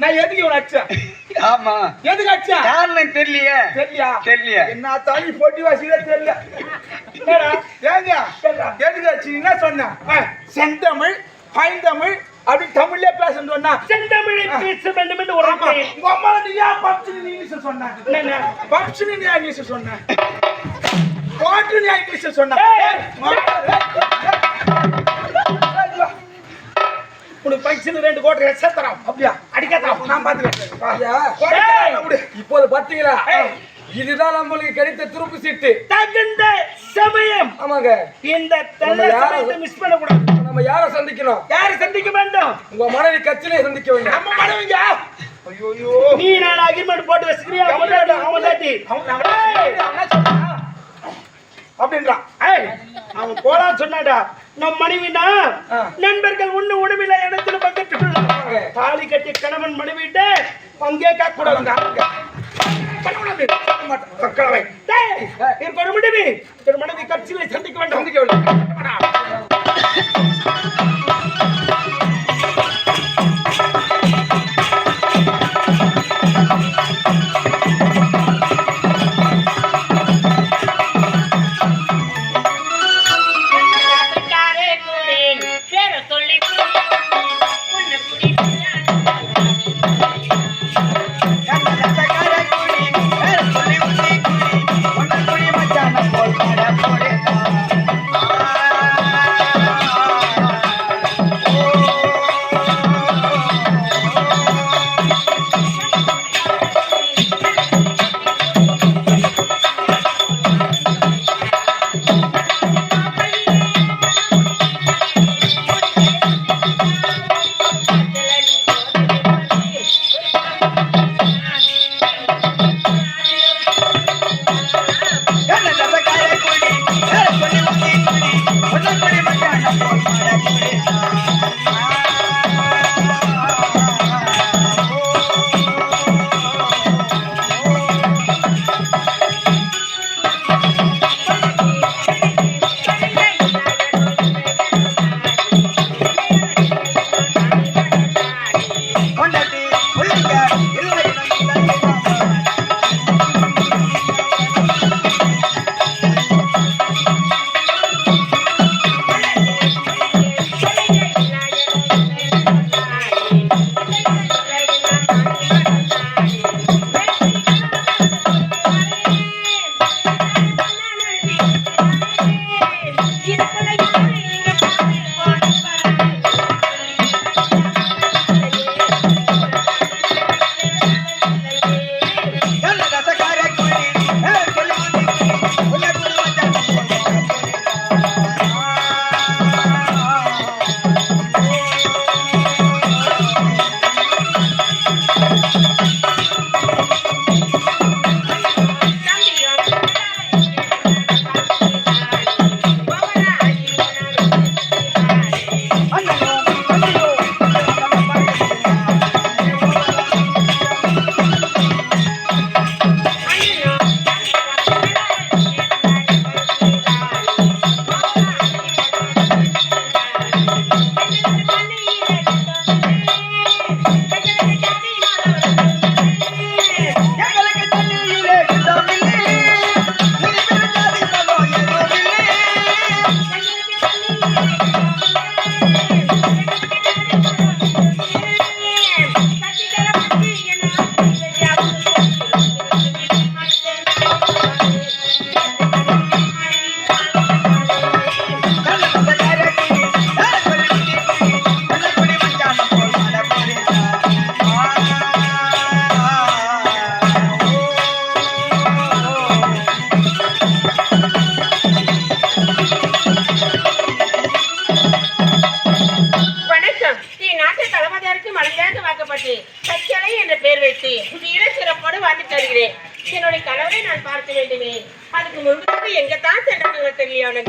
நான் எதுக்கு இவன் அடிச்சேன்? ஆமா எதுக்கு அடிச்சேன்? யாருன்னு தெரியலையே. தெரியலையா? என்ன தாலி போட்டி வாசிக்கவே தெரியல. ஏங்க எதுக்கு அடிச்சு என்ன சொன்ன? செந்தமிழ் பைந்தமிழ் அப்படி தமிழ்ல பேசணும் சொன்னா செந்தமிழை பேச வேண்டும் என்று ஒரு உங்க அம்மா நீ ஏன் பப்சினி இங்கிலீஷ் சொன்ன? பப்சினி நீ இங்கிலீஷ் சொன்ன, பாட்டு நீ இங்கிலீஷ் சொன்ன. உனக்கு பைசன் 2 கோட்டை சேர்த்தறான். அப்படியா? அடிக்கத்தான் நான் பாத்துக்கிறேன். இப்போது பாத்தீங்களா, இதுதான் நம்மளுக்கு கிடைத்த துருப்பு சீட்டு. தகுந்த சமயம். ஆமாங்க, இந்த தருணத்தை மிஸ் பண்ண கூடாது. நம்ம யாரை சந்திக்கணும்? யாரை சந்திக்க வேண்டும்? உங்க மனைவி கட்சியிலே சந்திக்க வேண்டும். நம்ம மனைவிங்க. ஐயோ, நீ நான் அகிர்மெண்ட் போட்டு வச்சுக்கிறியா? அவன் தாட்டி அப்படின்றான். அவன் போலாம் சொன்னாடா. நம் மனைவினா நண்பர்கள் ஒண்ணு உணவில்லை இடத்துல பக்கத்துல தாலி கட்டி கணவன் மனைவிட்டு பங்கே காக்க கூடாது. மனைவி கட்சியில சந்திக்க வேண்டும். என்னுடைய கணவரை நான் பார்க்க வேண்டுமே. அதுக்கு முன்பு எங்க தான் சென்றாங்க தெரியல.